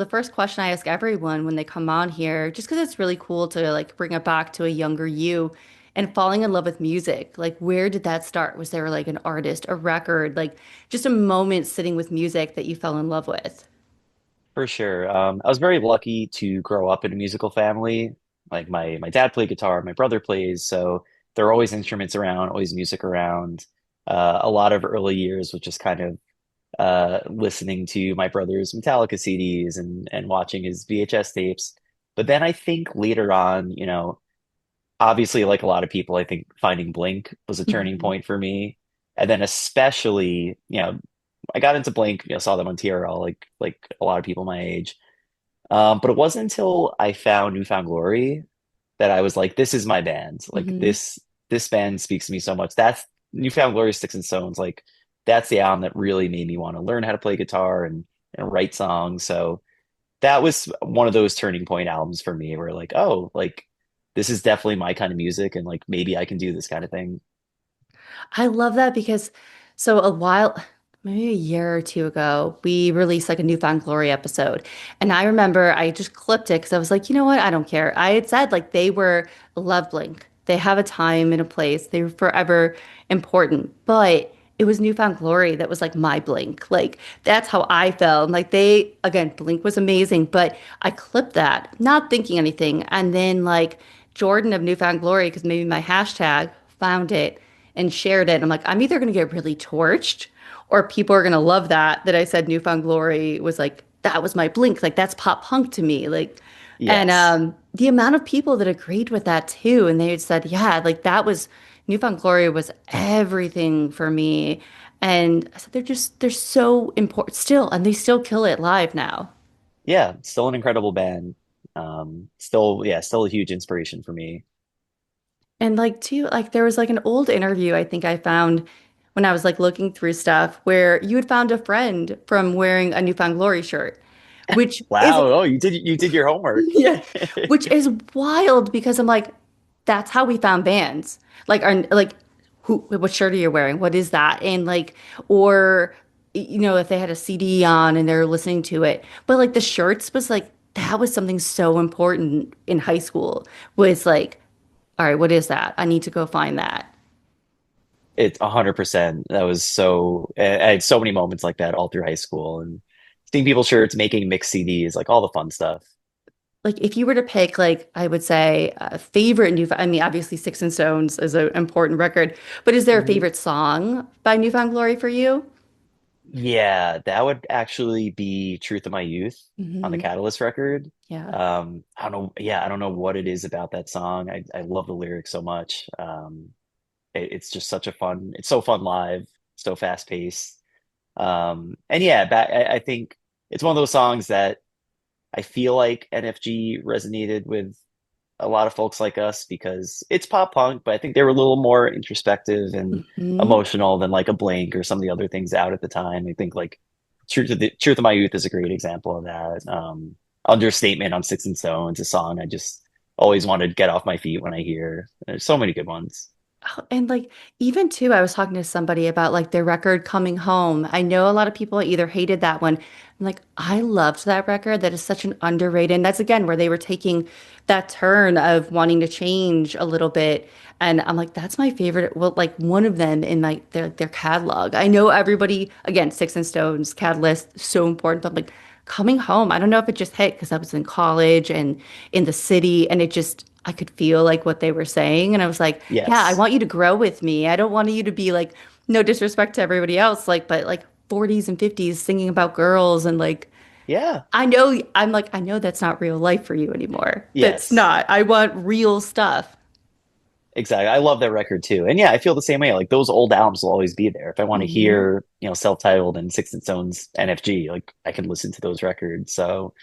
the first question I ask everyone when they come on here, just because it's really cool to like bring it back to a younger you and falling in love with music. Like, where did that start? Was there like an artist, a record, like just a moment sitting with music that you fell in love with? For sure. I was very lucky to grow up in a musical family. Like my dad played guitar, my brother plays, so there are always instruments around, always music around. A lot of early years was just kind of listening to my brother's Metallica CDs and watching his VHS tapes. But then I think later on, obviously like a lot of people, I think finding Blink was a turning Mhm. point for me. And then especially, I got into Blink, saw them on TRL like a lot of people my age. But it wasn't until I found Newfound Glory that I was like, this is my band. Like Hmm. this band speaks to me so much. That's Newfound Glory, Sticks and Stones. Like that's the album that really made me want to learn how to play guitar and write songs. So that was one of those turning point albums for me where like, oh, like this is definitely my kind of music and like maybe I can do this kind of thing. I love that because so a while, maybe a year or two ago, we released like a Newfound Glory episode. And I remember I just clipped it because I was like, you know what? I don't care. I had said like they were Love Blink. They have a time and a place. They were forever important. But it was Newfound Glory that was like my Blink. Like that's how I felt. Like they, again, Blink was amazing, but I clipped that, not thinking anything. And then like Jordan of Newfound Glory, because maybe my hashtag found it and shared it. I'm like, I'm either going to get really torched or people are going to love that I said Newfound Glory was like, that was my Blink. Like, that's pop punk to me. Like, and Yes. the amount of people that agreed with that too. And they said, yeah, like that was Newfound Glory was everything for me. And I said, they're so important still. And they still kill it live now. Yeah, still an incredible band. Still, yeah, still a huge inspiration for me. And like too, like there was like an old interview I think I found when I was like looking through stuff where you had found a friend from wearing a Newfound Glory shirt, which is Wow. Oh, you did your homework. yeah, which is wild because I'm like, that's how we found bands. Like, are like, who? What shirt are you wearing? What is that? And like, or if they had a CD on and they're listening to it, but like the shirts was like that was something so important in high school. Was like, all right, what is that? I need to go find that. It's 100%. That was so, I had so many moments like that all through high school and seeing people's shirts, making mixed CDs, like all the fun stuff. Like if you were to pick, like I would say, a favorite I mean, obviously Sticks and Stones is an important record, but is there a Mhm. favorite song by Newfound Glory for you? Yeah, that would actually be Truth of My Youth on the Hmm. Catalyst record. Yeah. I don't know. Yeah, I don't know what it is about that song. I love the lyrics so much. It's just such a fun, it's so fun live, so fast paced. And yeah, I think it's one of those songs that I feel like NFG resonated with a lot of folks like us because it's pop punk, but I think they were a little more introspective and Hmm. emotional than like a Blink or some of the other things out at the time. I think like Truth of My Youth is a great example of that. Understatement on Sticks and Stones, a song I just always wanted to get off my feet when I hear. There's so many good ones. Oh, and like even too, I was talking to somebody about like their record Coming Home. I know a lot of people either hated that one. I'm like, I loved that record. That is such an underrated. And that's again where they were taking that turn of wanting to change a little bit. And I'm like, that's my favorite. Well, like one of them in like their catalog. I know everybody again, Six and Stones, Catalyst, so important. But I'm like Coming Home, I don't know if it just hit because I was in college and in the city, and it just I could feel like what they were saying, and I was like, yeah, I Yes. want you to grow with me. I don't want you to be like, no disrespect to everybody else, like, but like 40s and 50s singing about girls and like, Yeah. I know, I'm like, I know that's not real life for you anymore. That's Yes. not. I want real stuff. Exactly. I love that record too. And yeah, I feel the same way. Like those old albums will always be there. If I want to Hmm. hear, self-titled and Six and Stones NFG, like I can listen to those records. So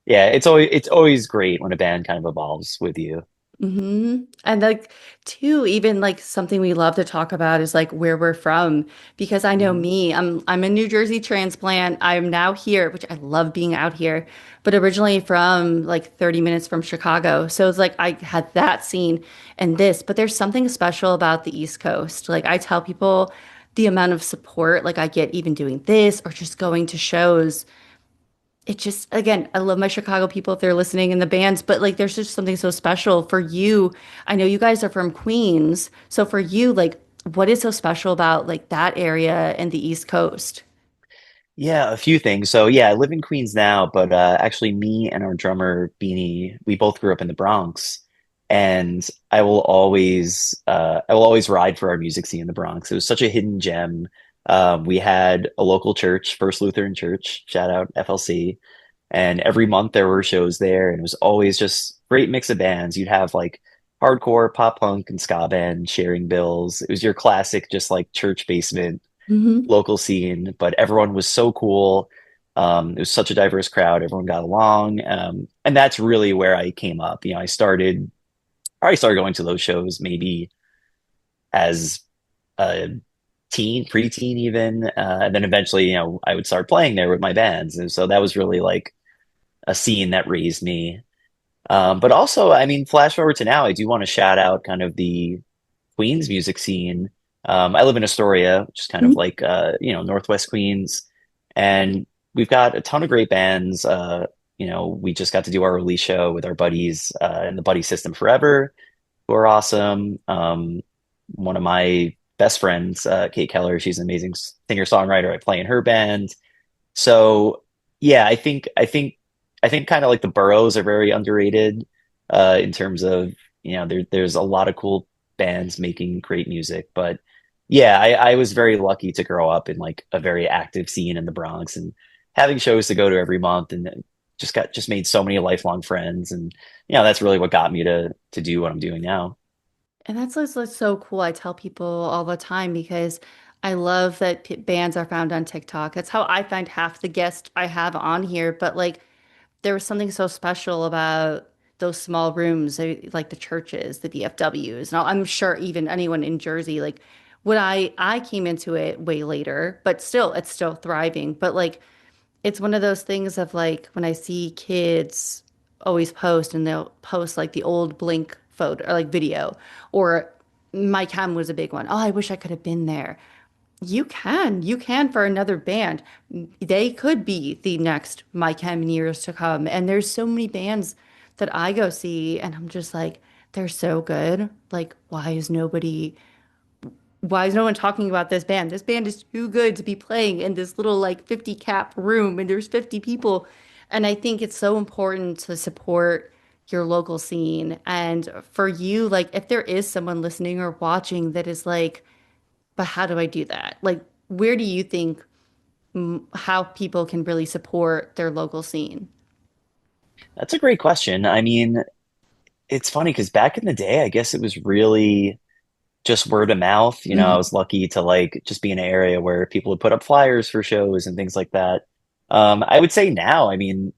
yeah, it's always great when a band kind of evolves with you. Hmm. And like too, even like something we love to talk about is like where we're from. Because I know Mhm. me, I'm a New Jersey transplant. I'm now here, which I love being out here, but originally from like 30 minutes from Chicago. So it's like I had that scene and this, but there's something special about the East Coast. Like I tell people the amount of support like I get even doing this or just going to shows. it just, again, I love my Chicago people if they're listening in the bands, but like there's just something so special for you. I know you guys are from Queens. So for you, like, what is so special about like that area and the East Coast? Yeah, a few things. So yeah, I live in Queens now, but actually me and our drummer Beanie, we both grew up in the Bronx. And I will always ride for our music scene in the Bronx. It was such a hidden gem. We had a local church, First Lutheran Church, shout out FLC. And every month there were shows there, and it was always just great mix of bands. You'd have like hardcore, pop punk, and ska band sharing bills. It was your classic, just like church basement Hmm. local scene, but everyone was so cool. It was such a diverse crowd. Everyone got along. And that's really where I came up. You know, I started going to those shows maybe as a teen, preteen even. And then eventually, you know, I would start playing there with my bands. And so that was really like a scene that raised me. But also, I mean, flash forward to now, I do want to shout out kind of the Queens music scene. I live in Astoria, which is kind of like you know, Northwest Queens, and we've got a ton of great bands. You know, we just got to do our release show with our buddies in the Buddy System Forever, who are awesome. One of my best friends, Kate Keller, she's an amazing singer-songwriter. I play in her band. So yeah, I think kind of like the boroughs are very underrated in terms of, you know, there's a lot of cool bands making great music. But yeah, I was very lucky to grow up in like a very active scene in the Bronx and having shows to go to every month, and just made so many lifelong friends. And you know, that's really what got me to do what I'm doing now. And that's so cool. I tell people all the time because I love that bands are found on TikTok. That's how I find half the guests I have on here. But like, there was something so special about those small rooms, like the churches, the VFWs. Now, I'm sure even anyone in Jersey, like when I came into it way later, but still, it's still thriving. But like, it's one of those things of like when I see kids always post and they'll post like the old Blink photo or like video, or my cam was a big one. Oh, I wish I could have been there. You can for another band. They could be the next My Chem in years to come. And there's so many bands that I go see, and I'm just like, they're so good. Like, why is no one talking about this band? This band is too good to be playing in this little like 50 cap room, and there's 50 people. And I think it's so important to support your local scene. And for you, like, if there is someone listening or watching that is like, but how do I do that? Like, where do you think how people can really support their local scene? That's a great question. I mean, it's funny because back in the day, I guess it was really just word of mouth. You know, I Hmm. was lucky to like just be in an area where people would put up flyers for shows and things like that. I would say now, I mean,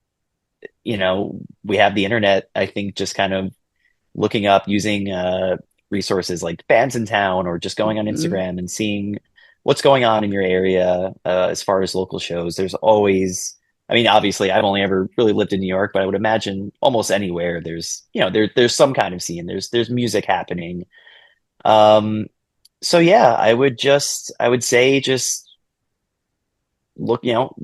you know, we have the internet. I think just kind of looking up using resources like bands in town or just going on Hmm. Instagram and seeing what's going on in your area as far as local shows. There's always, I mean, obviously, I've only ever really lived in New York, but I would imagine almost anywhere there's, you know, there's some kind of scene. There's music happening. Um, so yeah, I would say just look, you know,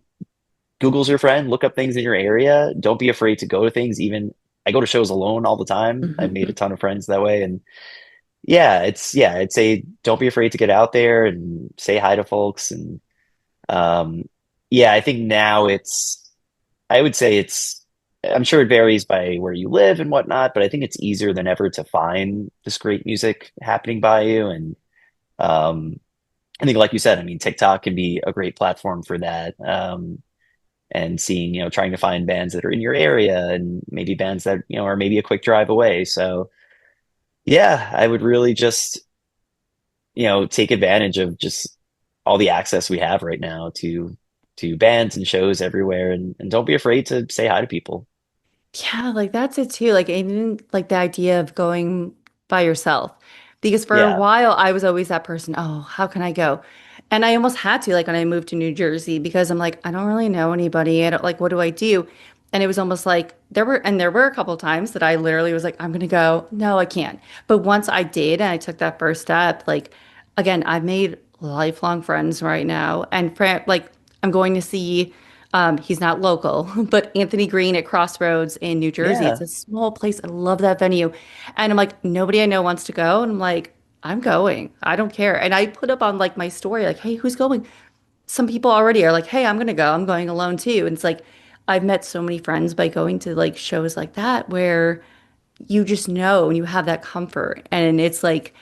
Google's your friend, look up things in your area. Don't be afraid to go to things. Even I go to shows alone all the time. I've made a Hmm. ton of friends that way. And yeah, yeah, I'd say don't be afraid to get out there and say hi to folks. And um, yeah, I think now I would say I'm sure it varies by where you live and whatnot, but I think it's easier than ever to find this great music happening by you. And um, I think, like you said, I mean, TikTok can be a great platform for that. And seeing, you know, trying to find bands that are in your area and maybe bands that, you know, are maybe a quick drive away. So yeah, I would really just, you know, take advantage of just all the access we have right now to bands and shows everywhere, and don't be afraid to say hi to people. Yeah, like that's it too. Like even like the idea of going by yourself. Because for a Yeah. while I was always that person, oh, how can I go? And I almost had to like when I moved to New Jersey because I'm like, I don't really know anybody. I don't like what do I do? And it was almost like there were a couple times that I literally was like, I'm gonna go. No, I can't. But once I did and I took that first step, like again, I've made lifelong friends right now. And like I'm going to see He's not local, but Anthony Green at Crossroads in New Jersey. It's Yeah. a small place. I love that venue. And I'm like, nobody I know wants to go. And I'm like, I'm going. I don't care. And I put up on like my story, like, hey, who's going? Some people already are like, hey, I'm gonna go. I'm going alone too. And it's like, I've met so many friends by going to like shows like that where you just know and you have that comfort. And it's like,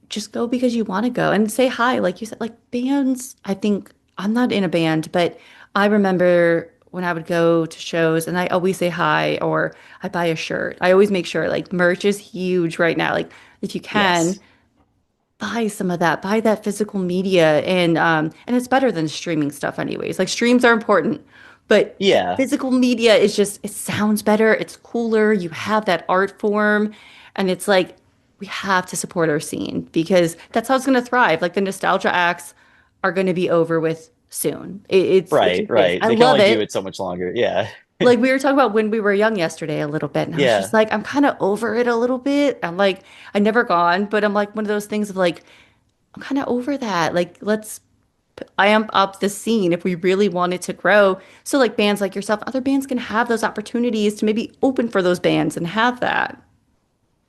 just go because you want to go and say hi. Like you said, like bands, I think I'm not in a band, but I remember when I would go to shows and I always say hi or I buy a shirt. I always make sure like merch is huge right now. Like if you can, Yes. buy some of that, buy that physical media and it's better than streaming stuff anyways. Like streams are important, but Yeah. physical media is just it sounds better, it's cooler, you have that art form and it's like we have to support our scene because that's how it's going to thrive. Like the nostalgia acts are going to be over with soon. It Right, just is. right. I They can love only do it. it so much longer. Yeah. Like we were talking about when we were young yesterday a little bit, and I was just Yeah. like, I'm kind of over it a little bit. I'm like, I never gone, but I'm like one of those things of like, I'm kind of over that. Like, let's amp up the scene if we really want it to grow. So, like bands like yourself, other bands can have those opportunities to maybe open for those bands and have that.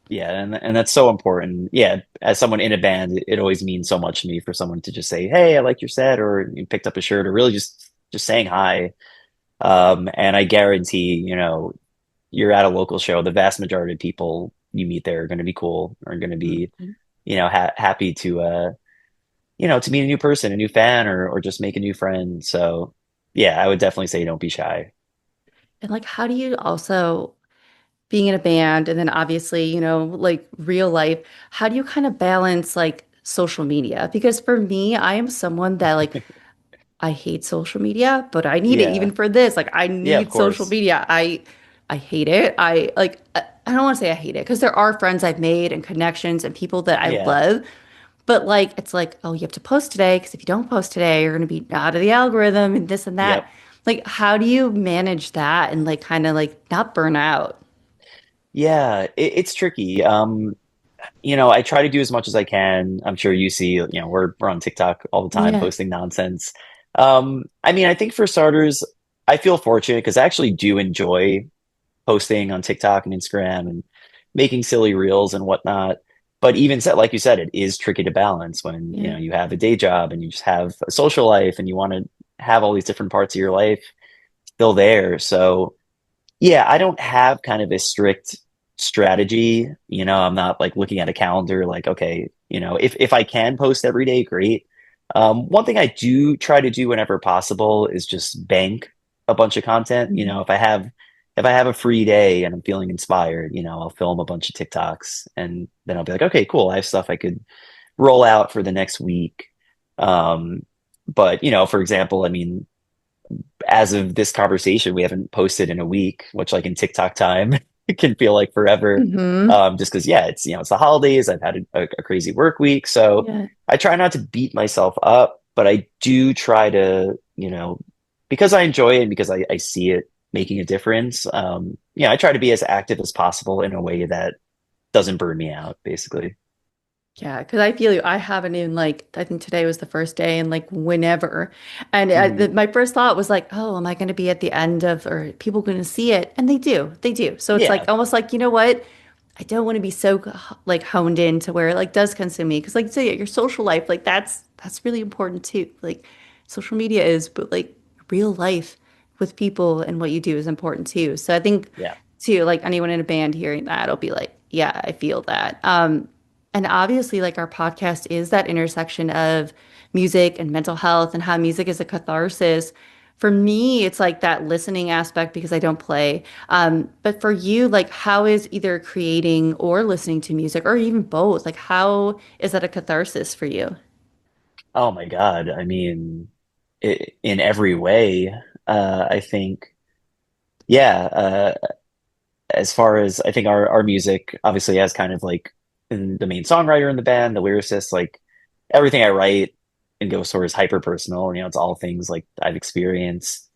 Yeah, and that's so important. Yeah, as someone in a band, it always means so much to me for someone to just say, "Hey, I like your set," or you picked up a shirt, or really just saying hi. And I guarantee, you're at a local show, the vast majority of people you meet there are going to be cool, are going to be, Mhm. happy to to meet a new person, a new fan, or just make a new friend. So, yeah, I would definitely say don't be shy. And like, how do you also being in a band and then obviously, like real life, how do you kind of balance like social media? Because for me, I am someone that like I hate social media, but I need it even Yeah, for this. Like I yeah, of need social course. media. I hate it. I don't want to say I hate it because there are friends I've made and connections and people that I Yeah, love, but like it's like, oh, you have to post today because if you don't post today, you're going to be out of the algorithm and this and that. yep. Like how do you manage that and like kind of like not burn out? Yeah, it's tricky. I try to do as much as I can. I'm sure you see, we're on TikTok all the time Yeah. posting nonsense. I mean, I think for starters, I feel fortunate because I actually do enjoy posting on TikTok and Instagram and making silly reels and whatnot. But even said, like you said, it is tricky to balance when, Yeah. you have a day job and you just have a social life and you want to have all these different parts of your life still there. So yeah, I don't have kind of a strict strategy. I'm not like looking at a calendar like, okay, if I can post every day, great. One thing I do try to do whenever possible is just bank a bunch of content. Mhm. If I have a free day and I'm feeling inspired, I'll film a bunch of TikToks and then I'll be like, okay, cool. I have stuff I could roll out for the next week. Um, but for example, I mean, as of this conversation, we haven't posted in a week, which like in TikTok time, it can feel like forever. Hmm. Just because, yeah, it's the holidays. I've had a crazy work week. So Yeah. I try not to beat myself up, but I do try to, because I enjoy it and because I see it making a difference. I try to be as active as possible in a way that doesn't burn me out, basically. Yeah, because I feel you. I haven't even like I think today was the first day and like whenever, and Mhm. my first thought was like, oh, am I going to be at the end of or are people going to see it? And they do. So it's like Yeah, almost like you know what? I don't want to be so like honed in to where it like does consume me because like you say your social life like that's really important too. Like social media is, but like real life with people and what you do is important too. So I think yeah. too like anyone in a band hearing that will be like, yeah, I feel that. And obviously like our podcast is that intersection of music and mental health and how music is a catharsis. For me, it's like that listening aspect because I don't play. But for you, like, how is either creating or listening to music, or even both? Like, how is that a catharsis for you? Oh my God. I mean, in every way, I think. Yeah, as far as I think our music obviously has kind of like the main songwriter in the band, the lyricist, like everything I write and goes towards hyper personal, it's all things like I've experienced.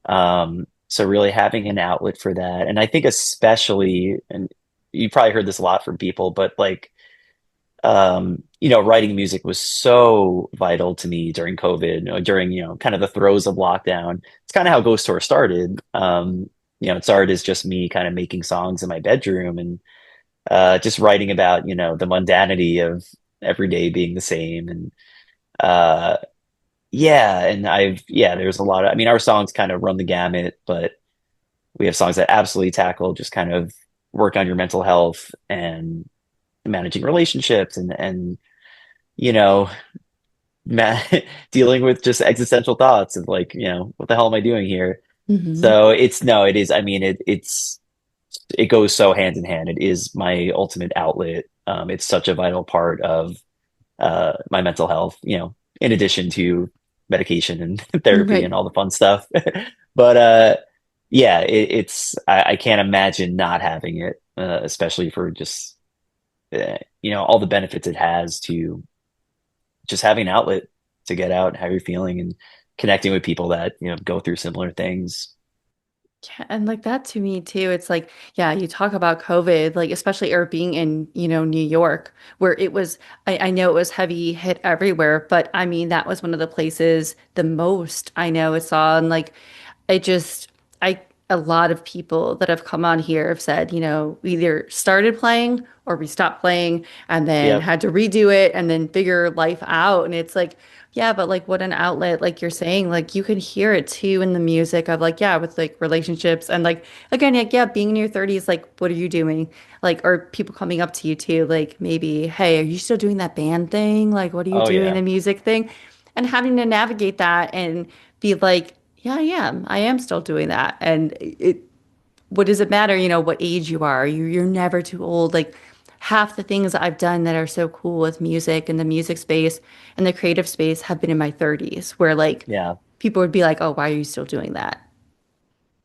So really having an outlet for that. And I think especially, and you probably heard this a lot from people, but like writing music was so vital to me during COVID, during, kind of the throes of lockdown. It's kind of how Ghost Tour started. It started as just me kind of making songs in my bedroom and just writing about, the mundanity of every day being the same. And uh, yeah, and there's a lot of, I mean, our songs kind of run the gamut, but we have songs that absolutely tackle just kind of work on your mental health and managing relationships and you know ma dealing with just existential thoughts of like, what the hell am I doing here? Hmm. So it's no, it is. I mean, it goes so hand in hand. It is my ultimate outlet. It's such a vital part of my mental health. In addition to medication and therapy and Right. all the fun stuff. But yeah, I can't imagine not having it, especially for just all the benefits it has to just having an outlet to get out how you're feeling and connecting with people that go through similar things. Yeah, and like that to me too, it's like, yeah, you talk about COVID, like especially or being in, New York, where it was, I know it was heavy hit everywhere, but I mean, that was one of the places the most I know it's on. Like, I just, I, a lot of people that have come on here have said, we either started playing or we stopped playing and then Yep. had to redo it and then figure life out. And it's like, yeah, but like what an outlet, like you're saying, like you can hear it too in the music of like, yeah, with like relationships and like, again, like, yeah, being in your 30s, like, what are you doing? Like, or people coming up to you too, like maybe, hey, are you still doing that band thing? Like, what are you Oh doing, yeah. the music thing? And having to navigate that and be like, yeah, I am. I am still doing that. And what does it matter, what age you are? You're never too old. Like half the things that I've done that are so cool with music and the music space and the creative space have been in my 30s, where like Yeah. people would be like, oh, why are you still doing that?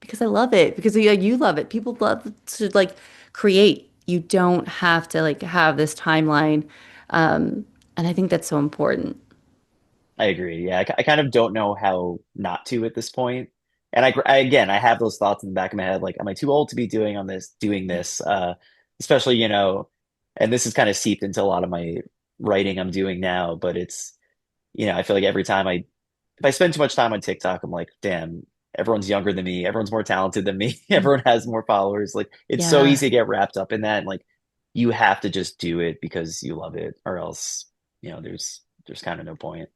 Because I love it. Because you love it. People love to like create. You don't have to like have this timeline. And I think that's so important. I agree. Yeah, I kind of don't know how not to at this point. And again, I have those thoughts in the back of my head, like, am I too old to be doing this? Especially, and this is kind of seeped into a lot of my writing I'm doing now, but it's, I feel like every time if I spend too much time on TikTok, I'm like, damn, everyone's younger than me, everyone's more talented than me, everyone has more followers. Like, it's so Yeah. easy to get wrapped up in that. And like, you have to just do it because you love it, or else, there's kind of no point.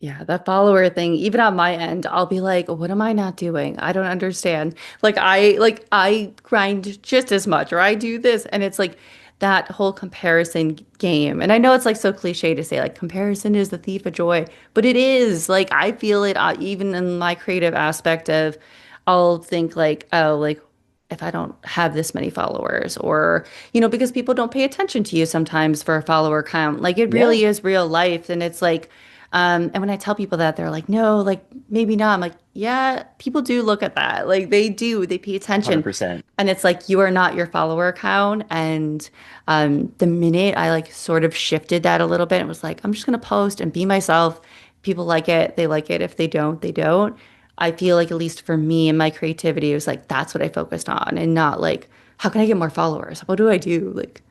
Yeah, that follower thing, even on my end, I'll be like, what am I not doing? I don't understand. Like I grind just as much or I do this and it's like that whole comparison game. And I know it's like so cliche to say like comparison is the thief of joy, but it is. Like I feel it even in my creative aspect of I'll think like, oh, like if I don't have this many followers or, because people don't pay attention to you sometimes for a follower count. Like it Yeah, really is real life and it's like and when I tell people that, they're like, no, like maybe not. I'm like, yeah, people do look at that. Like they do, they pay attention. 100%. And it's like, you are not your follower count. And the minute I like sort of shifted that a little bit, it was like, I'm just going to post and be myself. People like it, they like it. If they don't, they don't. I feel like, at least for me and my creativity, it was like, that's what I focused on and not like, how can I get more followers? What do I do? Like,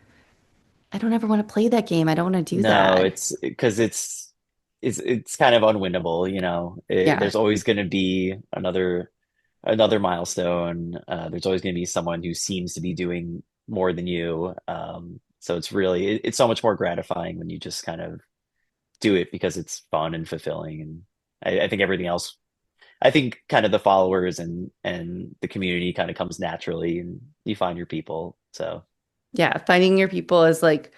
I don't ever want to play that game. I don't want to do No, that. it's because it's kind of unwinnable, Yeah. there's always going to be another milestone. There's always going to be someone who seems to be doing more than you. So it's so much more gratifying when you just kind of do it because it's fun and fulfilling. And I think everything else, I think kind of the followers and the community kind of comes naturally, and you find your people. So Yeah, finding your people is like,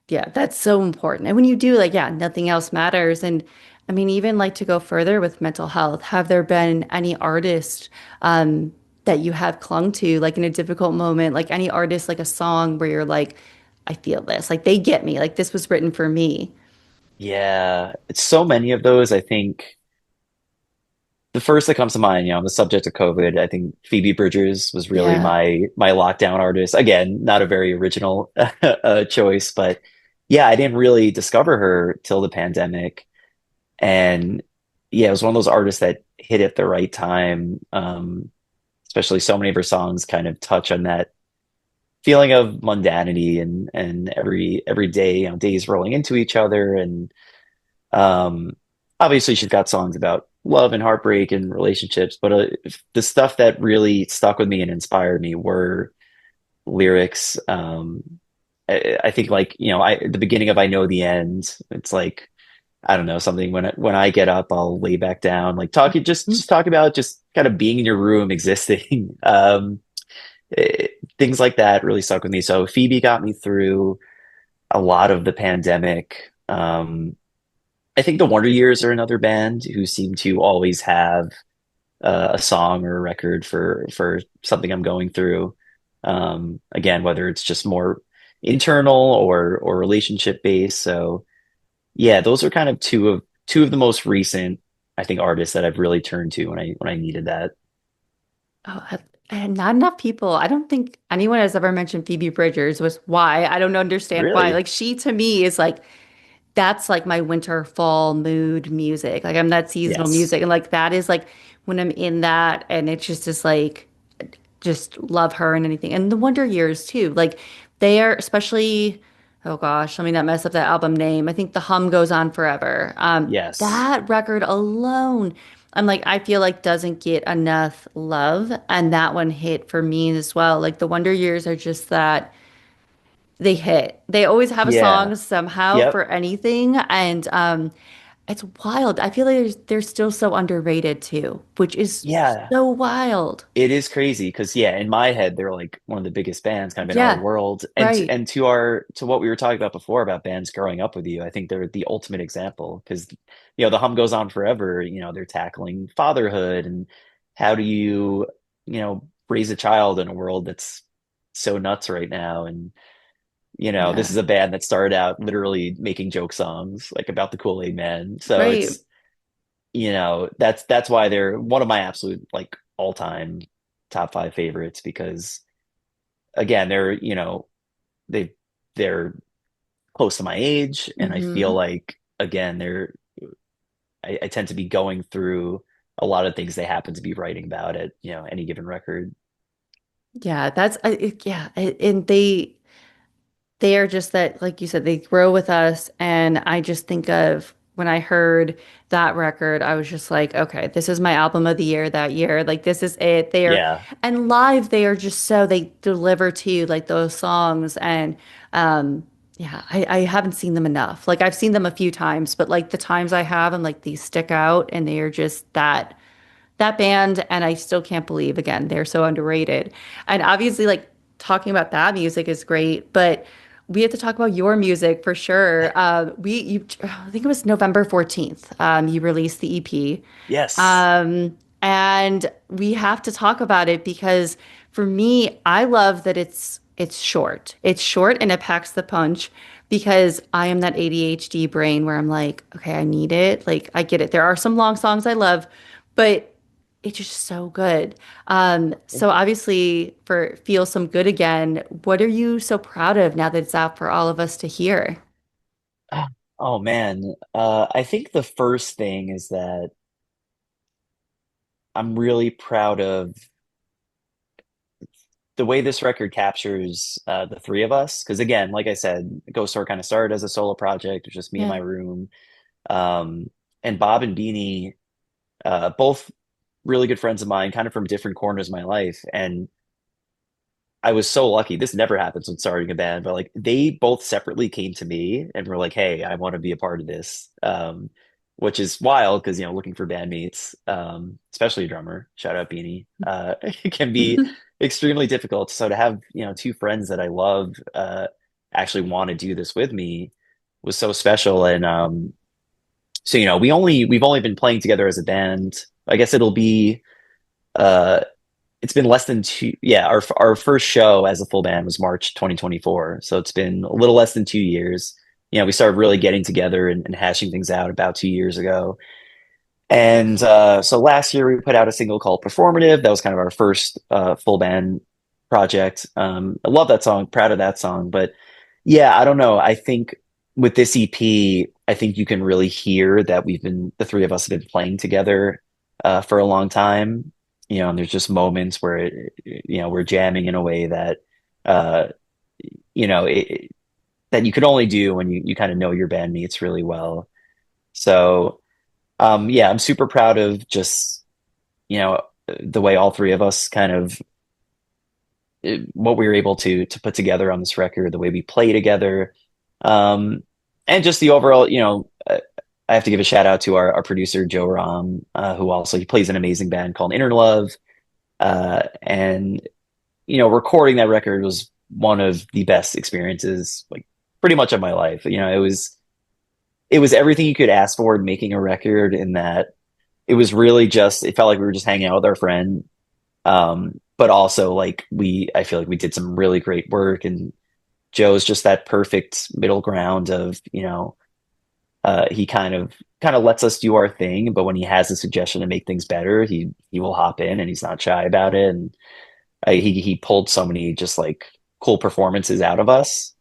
yeah, that's so important. And when you do, like, yeah, nothing else matters. And I mean, even like to go further with mental health, have there been any artist that you have clung to, like in a difficult moment, like any artist, like a song where you're like, I feel this, like they get me, like this was written for me. yeah, it's so many of those. I think the first that comes to mind, on the subject of COVID, I think Phoebe Bridgers was really Yeah. my lockdown artist. Again, not a very original choice, but yeah, I didn't really discover her till the pandemic. And yeah, it was one of those artists that hit at the right time. Especially so many of her songs kind of touch on that feeling of mundanity and every day, days rolling into each other. And um, obviously she's got songs about love and heartbreak and relationships, but the stuff that really stuck with me and inspired me were lyrics. I think like, the beginning of I Know the End, it's like, I don't know, something when I get up, I'll lay back down, like talking, just talk about just kind of being in your room, existing. Things like that really stuck with me. So Phoebe got me through a lot of the pandemic. I think the Wonder Years are another band who seem to always have a song or a record for something I'm going through. Again, whether it's just more internal or relationship based. So yeah, those are kind of two of the most recent, I think, artists that I've really turned to when I needed that. Oh, and not enough people. I don't think anyone has ever mentioned Phoebe Bridgers, was why. I don't understand why. Really? Like she to me is like that's like my winter fall mood music. Like I'm that seasonal Yes. music. And like that is like when I'm in that and it's just is like just love her and anything. And the Wonder Years too. Like they are especially, oh gosh, let me not mess up that album name. I think The Hum Goes On Forever. Yes. That record alone, I'm like, I feel like doesn't get enough love. And that one hit for me as well. Like the Wonder Years are just that they hit. They always have a Yeah. song somehow Yep. for anything. And it's wild. I feel like they're still so underrated too, which is Yeah. so wild. It is crazy because yeah, in my head they're like one of the biggest bands kind of in our Yeah, world. And right. to what we were talking about before about bands growing up with you, I think they're the ultimate example because the hum goes on forever, they're tackling fatherhood and how do raise a child in a world that's so nuts right now. And this Yeah, is a band that started out literally making joke songs like about the Kool-Aid Man. So right. that's why they're one of my absolute like all-time top five favorites because again they they're close to my age and I feel Hmm. like again I tend to be going through a lot of things they happen to be writing about at any given record. Yeah, yeah, and they are just that, like you said, they grow with us. And I just think of when I heard that record, I was just like, okay, this is my album of the year that year. Like, this is it. Yeah. And live, they are just so, they deliver to you like those songs. And yeah, I haven't seen them enough. Like, I've seen them a few times, but like the times I have, I'm like, these stick out and they are just that band. And I still can't believe, again, they're so underrated. And obviously, like talking about that music is great, but we have to talk about your music for sure. I think it was November 14th. You released the EP. Yes. And we have to talk about it because for me, I love that it's short. It's short and it packs the punch because I am that ADHD brain where I'm like, okay, I need it. Like I get it. There are some long songs I love, but it's just so good. So obviously for Feel Some Good Again, what are you so proud of now that it's out for all of us to hear? Oh man. I think the first thing is that I'm really proud of the way this record captures the three of us. Because again, like I said, Ghost Store kind of started as a solo project. It was just me in Yeah. my room. Um, and Bob and Beanie, both really good friends of mine, kind of from different corners of my life. And I was so lucky. This never happens when starting a band, but like they both separately came to me and were like, "Hey, I want to be a part of this," which is wild because looking for bandmates, especially a drummer, shout out Beanie, it can be extremely difficult. So to have two friends that I love actually want to do this with me was so special. And so we've only been playing together as a band. I guess it'll be. Uh, it's been less than two. Yeah, our first show as a full band was March 2024. So it's been a little less than 2 years. We started really getting together and hashing things out about 2 years ago. And so last year we put out a single called Performative. That was kind of our first full band project. I love that song, proud of that song. But yeah, I don't know. I think with this EP, I think you can really hear that the three of us have been playing together for a long time. And there's just moments where we're jamming in a way that uh, you know, that you could only do when you kind of know your bandmates really well. So, yeah, I'm super proud of just, you know, the way all three of us kind of what we were able to put together on this record, the way we play together, and just the overall, I have to give a shout out to our producer Joe Ram, who also he plays an amazing band called Inner Love, and recording that record was one of the best experiences, like pretty much of my life. It was everything you could ask for in making a record, in that it was really just it felt like we were just hanging out with our friend, but also like I feel like we did some really great work, and Joe's just that perfect middle ground of, he kind of lets us do our thing, but when he has a suggestion to make things better, he will hop in and he's not shy about it. And he pulled so many just like cool performances out of us.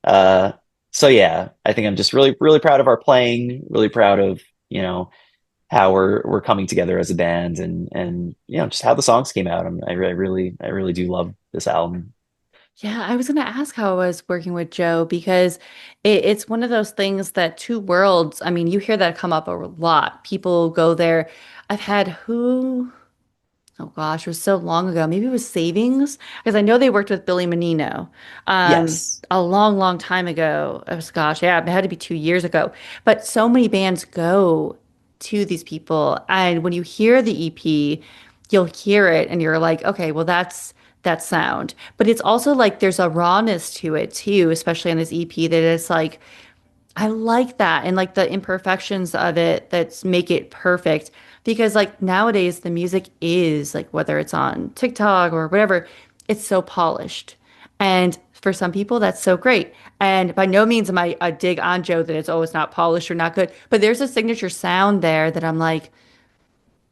Uh, so yeah, I think I'm just really really proud of our playing, really proud of how we're coming together as a band, and just how the songs came out. I really do love this album. Yeah, I was going to ask how I was working with Joe because it's one of those things that two worlds, I mean, you hear that come up a lot. People go there. I've had who? Oh gosh, it was so long ago. Maybe it was Savings because I know they worked with Billy Menino Yes. a long, long time ago. It was gosh, yeah, it had to be 2 years ago. But so many bands go to these people, and when you hear the EP, you'll hear it, and you're like, okay, well that's that sound. But it's also like there's a rawness to it too, especially on this EP that it's like I like that and like the imperfections of it that make it perfect because like nowadays the music is like whether it's on TikTok or whatever, it's so polished. And for some people that's so great. And by no means am I a dig on Joe that it's always not polished or not good, but there's a signature sound there that I'm like,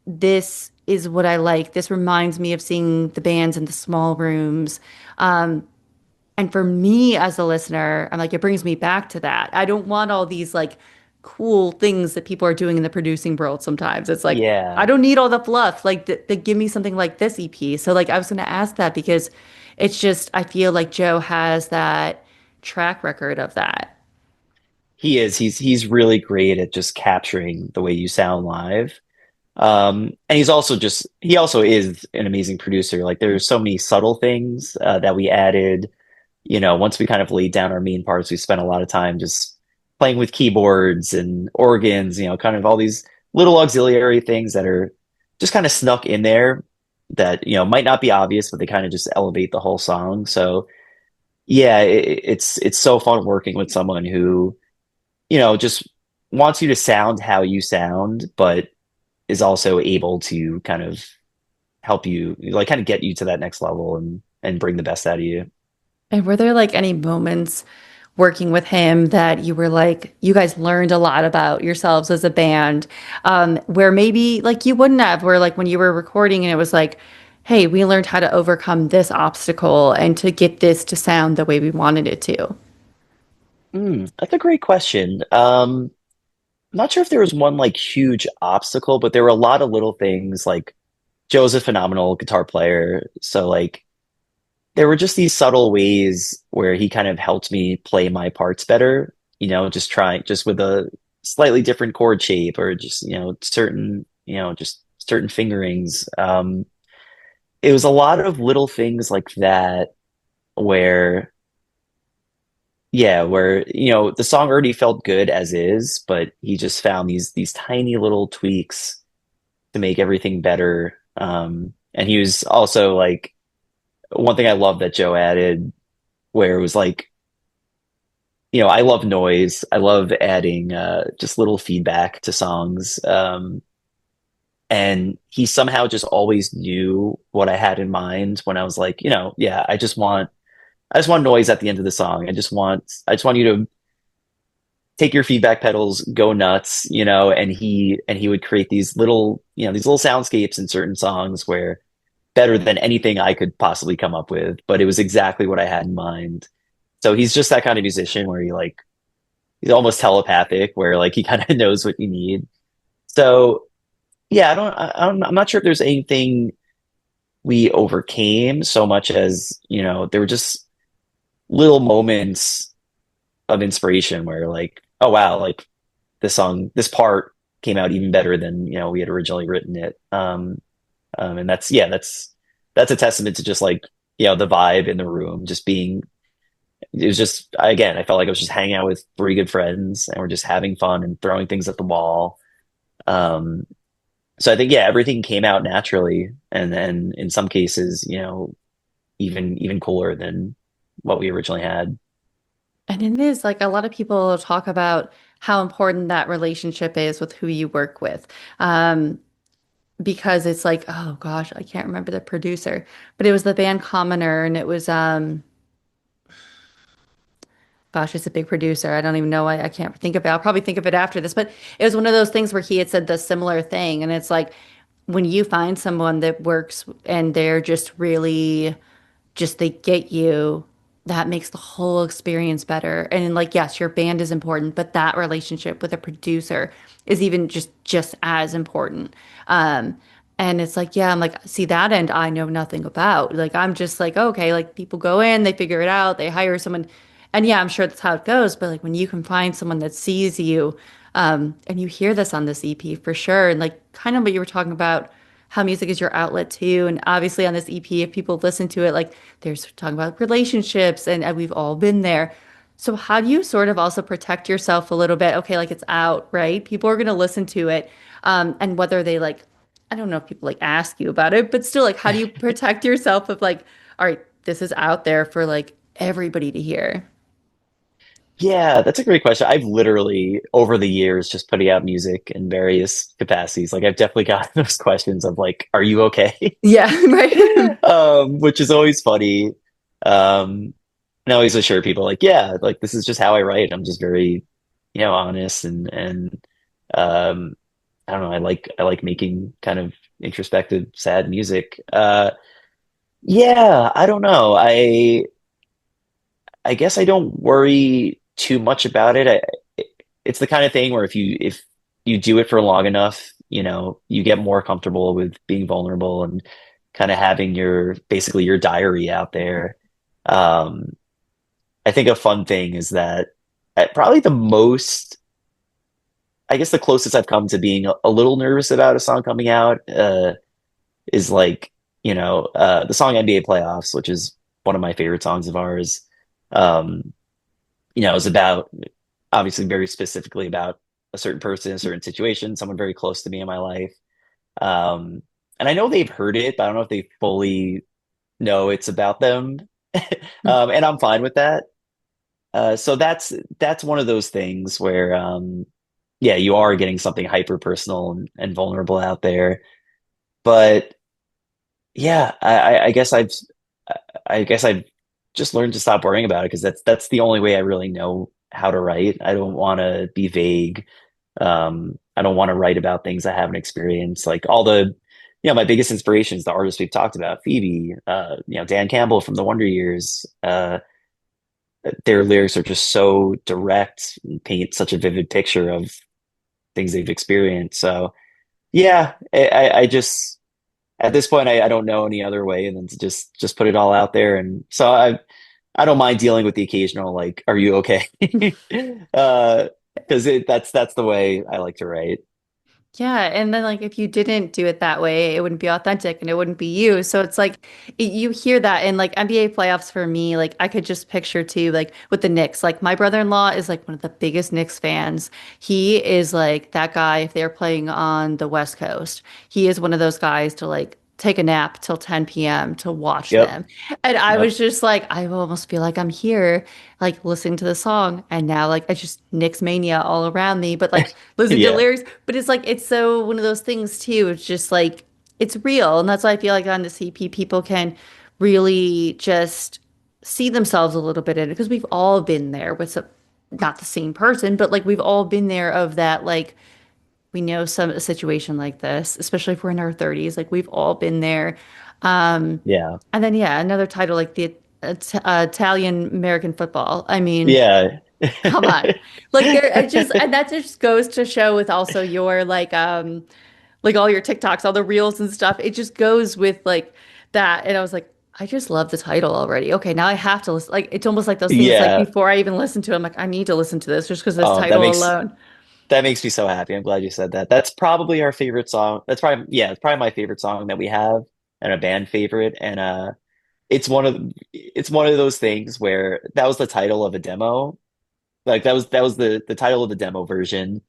this is what I like. This reminds me of seeing the bands in the small rooms. And for me as a listener, I'm like, it brings me back to that. I don't want all these like cool things that people are doing in the producing world sometimes. It's like, I Yeah. don't need all the fluff. Like, give me something like this EP. So, like, I was going to ask that because it's just, I feel like Joe has that track record of that. He is. He's really great at just capturing the way you sound live. And he also is an amazing producer. Like there's so many subtle things that we added. Once we kind of laid down our main parts, we spent a lot of time just playing with keyboards and organs, kind of all these little auxiliary things that are just kind of snuck in there that, might not be obvious, but they kind of just elevate the whole song. So yeah, it's so fun working with someone who, just wants you to sound how you sound, but is also able to kind of help you, like kind of get you to that next level and bring the best out of you. And were there like any moments working with him that you were like, you guys learned a lot about yourselves as a band, where maybe like you wouldn't have, where like when you were recording and it was like, hey, we learned how to overcome this obstacle and to get this to sound the way we wanted it to. That's a great question. I'm not sure if there was one like huge obstacle, but there were a lot of little things. Like Joe's a phenomenal guitar player, so like there were just these subtle ways where he kind of helped me play my parts better. Just with a slightly different chord shape, or just certain fingerings. It was a lot of little things like that where where the song already felt good as is, but he just found these tiny little tweaks to make everything better. And he was also like one thing I love that Joe added, where it was like, I love noise. I love adding just little feedback to songs. And he somehow just always knew what I had in mind when I was like, yeah, I just want noise at the end of the song. I just want you to take your feedback pedals, go nuts, and he would create these little soundscapes in certain songs where better than anything I could possibly come up with, but it was exactly what I had in mind. So he's just that kind of musician where he's almost telepathic, where like he kind of knows what you need. So yeah, I'm not sure if there's anything we overcame so much as, there were just little moments of inspiration where like, oh wow, like this part came out even better than, we had originally written it. And that's a testament to just like, the vibe in the room, just being, it was just, again, I felt like I was just hanging out with three good friends and we're just having fun and throwing things at the wall. Um, so I think, yeah, everything came out naturally. And then in some cases, even cooler than what we originally had. And it is like a lot of people talk about how important that relationship is with who you work with. Because it's like, oh gosh, I can't remember the producer, but it was the band Commoner and it was gosh, it's a big producer. I don't even know. I can't think of it. I'll probably think of it after this, but it was one of those things where he had said the similar thing. And it's like when you find someone that works and they're just really just they get you, that makes the whole experience better. And like, yes, your band is important, but that relationship with a producer is even just as important. Um, and it's like, yeah, I'm like, see that end I know nothing about. Like I'm just like, okay, like people go in, they figure it out, they hire someone. And yeah, I'm sure that's how it goes. But like when you can find someone that sees you, and you hear this on this EP for sure, and like kind of what you were talking about how music is your outlet too. And obviously on this EP, if people listen to it, like there's talking about relationships and we've all been there. So how do you sort of also protect yourself a little bit? Okay, like it's out, right? People are going to listen to it. And whether they like, I don't know if people like ask you about it, but still like, how do you protect yourself of like, all right, this is out there for like everybody to hear? Yeah, that's a great question. I've literally, over the years, just putting out music in various capacities. Like I've definitely gotten those questions of like, "Are you okay?" Yeah, right. Which is always funny. And I always assure people like, yeah, like this is just how I write. I'm just very, honest and um, I don't know. I like making kind of introspective, sad music. Yeah, I don't know. I guess I don't worry too much about it. It's the kind of thing where if you do it for long enough, you get more comfortable with being vulnerable and kind of having your basically your diary out there. Um, I think a fun thing is that probably the most, I guess the closest I've come to being a little nervous about a song coming out is like, the song NBA Playoffs, which is one of my favorite songs of ours. Um, is about obviously very specifically about a certain person, a certain situation, someone very close to me in my life. Um, and I know they've heard it, but I don't know if they fully know it's about them. And I'm fine with that. So that's one of those things where, yeah, you are getting something hyper personal and vulnerable out there. But yeah, I guess I've just learned to stop worrying about it because that's the only way I really know how to write. I don't want to be vague. I don't want to write about things I haven't experienced. Like all the, my biggest inspirations, the artists we've talked about, Phoebe, Dan Campbell from the Wonder Years. Their lyrics are just so direct and paint such a vivid picture of things they've experienced. So yeah, I just at this point I don't know any other way than to just put it all out there. And so I don't mind dealing with the occasional like, are you okay? Because that's the way I like to write. Yeah, and then like if you didn't do it that way, it wouldn't be authentic and it wouldn't be you. So it's like you hear that in like NBA playoffs for me, like I could just picture too, like with the Knicks. Like my brother-in-law is like one of the biggest Knicks fans. He is like that guy if they're playing on the West Coast. He is one of those guys to like take a nap till 10 p.m. to watch Yep. them. And I Yep. was just like, I almost feel like I'm here, like listening to the song. And now like I just Knicks mania all around me, but like listen to Yeah. lyrics. But it's like it's so one of those things too. It's just like it's real. And that's why I feel like on the CP people can really just see themselves a little bit in it because we've all been there with some not the same person, but like we've all been there of that like we know some a situation like this, especially if we're in our 30s. Like we've all been there. Yeah. And then yeah, another title like the Italian American football. I mean, Yeah. come on. Like there it just and that just goes to show with also your like all your TikToks, all the reels and stuff. It just goes with like that, and I was like, I just love the title already. Okay, now I have to listen. Like it's almost like those things. Like Yeah. before I even listen to it, I'm like, I need to listen to this just because this Oh, title alone. that makes me so happy. I'm glad you said that. That's probably our favorite song. That's probably yeah, it's probably my favorite song that we have and a band favorite. And it's one of those things where that was the title of a demo. Like that was the title of the demo version.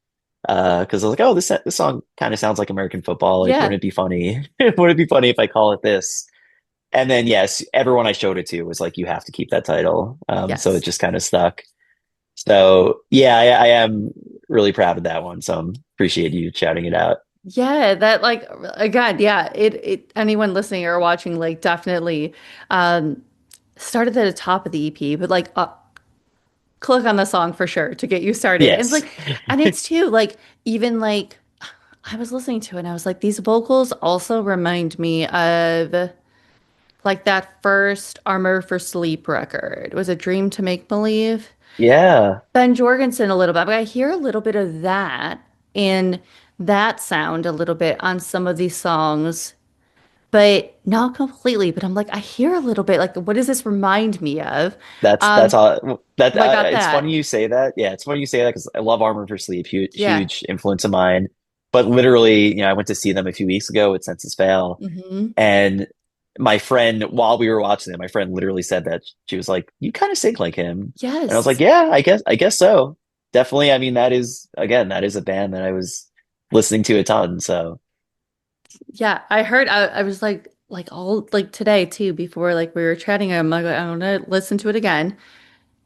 Because I was like, oh, this song kind of sounds like American football. Like, Yeah. wouldn't it be funny? Wouldn't it be funny if I call it this? And then yes, everyone I showed it to was like, you have to keep that title. So it Yes. just kind of stuck. So yeah, I am really proud of that one. So appreciate you shouting it out. Yeah, that like again, yeah, it anyone listening or watching like definitely um started at the top of the EP, but like click on the song for sure to get you started. And it's Yes. like and it's too like even like I was listening to it and I was like these vocals also remind me of like that first Armor for Sleep record. Was it Dream to Make Believe? Yeah, Ben Jorgensen a little bit, but I hear a little bit of that in that sound a little bit on some of these songs, but not completely. But I'm like, I hear a little bit. Like, what does this remind me of? that's Um, all that but I got it's that. funny you say that. Yeah, it's funny you say that because I love Armor for Sleep, Yeah. huge influence of mine. But literally, I went to see them a few weeks ago at Census Fail, Hmm. and my friend, while we were watching them, my friend literally said that she was like, "You kind of sing like him," and I was like, Yes. "Yeah, I guess so. Definitely. I mean, that is again, that is a band that I was listening to a ton. So Yeah. I heard. I was like all like today too. Before like we were chatting, I'm like, I want to listen to it again.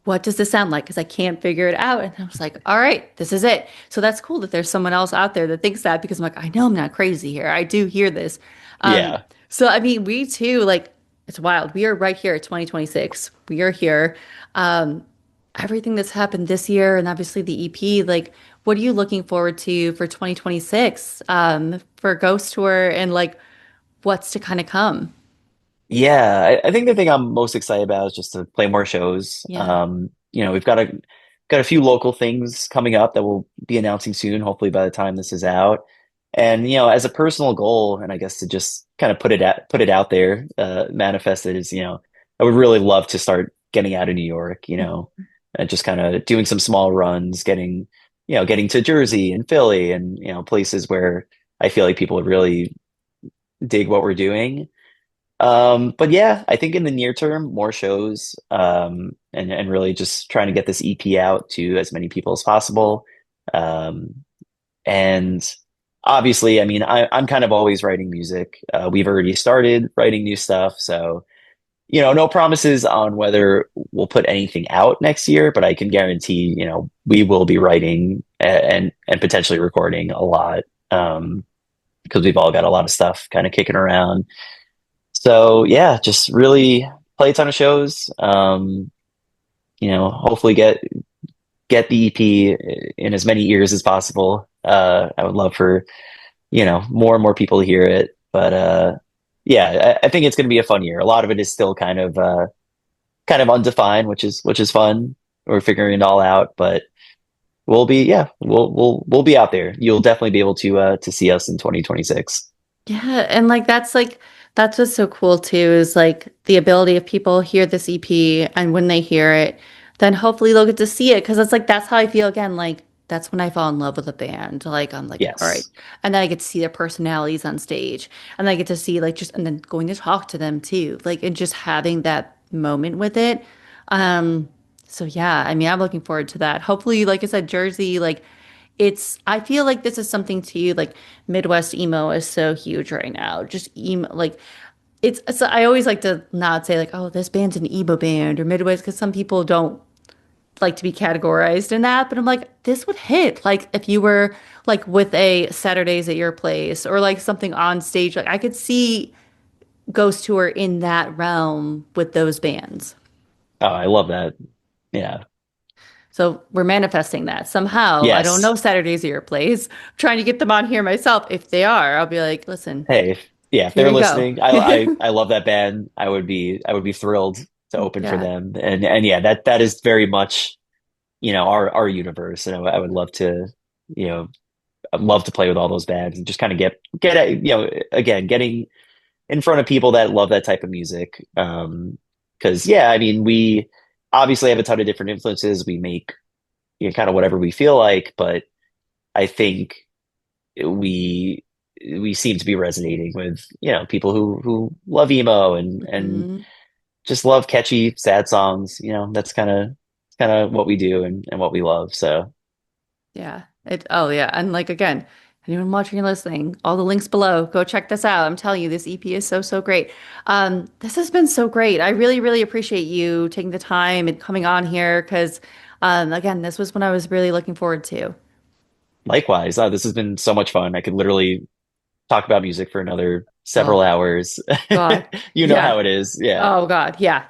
What does this sound like? Because I can't figure it out. And I was like, all right, this is it. So that's cool that there's someone else out there that thinks that because I'm like, I know I'm not crazy here. I do hear this. Um, yeah, so I mean, we too, like, it's wild. We are right here at 2026. We are here. Um, Everything that's happened this year and obviously the EP, like, what are you looking forward to for 2026 for Ghost Tour and like what's to kind of come? yeah. I think the thing I'm most excited about is just to play more shows. Yeah. We've got a few local things coming up that we'll be announcing soon, hopefully by the time this is out. And as a personal goal, and I guess to just kind of put it out there, manifest it is, I would really love to start getting out of New York, and just kind of doing some small runs, getting to Jersey and Philly and places where I feel like people would really dig what we're doing. But yeah, I think in the near term, more shows, and really just trying to get this EP out to as many people as possible. Um, and obviously, I mean, I'm kind of always writing music. We've already started writing new stuff, so no promises on whether we'll put anything out next year, but I can guarantee, we will be writing and potentially recording a lot, because we've all got a lot of stuff kind of kicking around. So yeah, just really play a ton of shows. Hopefully get the EP in as many ears as possible. I would love for, more and more people to hear it. But yeah, I think it's going to be a fun year. A lot of it is still kind of undefined, which is fun. We're figuring it all out, but we'll be out there. You'll definitely be able to see us in 2026. Yeah, and like that's what's so cool too is like the ability of people hear this EP and when they hear it, then hopefully they'll get to see it because it's like that's how I feel again. Like that's when I fall in love with a band. Like I'm like, all right. Yes. And then I get to see their personalities on stage. And then I get to see like just and then going to talk to them too. Like and just having that moment with it. Um, so yeah, I mean I'm looking forward to that. Hopefully, like I said, Jersey, like it's I feel like this is something too like Midwest emo is so huge right now. Just emo like it's so I always like to not say like oh this band's an emo band or Midwest because some people don't like to be categorized in that, but I'm like this would hit like if you were like with a Saturdays at your place or like something on stage like I could see Ghost Tour in that realm with those bands. Oh, I love that. Yeah. So we're manifesting that somehow. I don't know Yes. Saturdays at your place. I'm trying to get them on here myself. If they are, I'll be like, listen, Hey, if here they're you go. listening, I love that band. I would be thrilled to open for Yeah. them. And yeah, that is very much, our universe. And I would love to, you know, I'd love to play with all those bands and just kind of get again, getting in front of people that love that type of music. Because yeah, I mean, we obviously have a ton of different influences. We make, you know, kind of whatever we feel like, but I think we we seem to be resonating with, you know, people who love emo and Mhm. just love catchy, sad songs. You know, that's kind of what we do and what we love. So Yeah. Oh yeah. And like again, anyone watching or listening, all the links below, go check this out. I'm telling you, this EP is so, so great. This has been so great. I really, really appreciate you taking the time and coming on here because again, this was what I was really looking forward to. likewise, this has been so much fun. I could literally talk about music for another several Oh hours. God. You know Yeah. how it is. Yeah. Oh God. Yeah.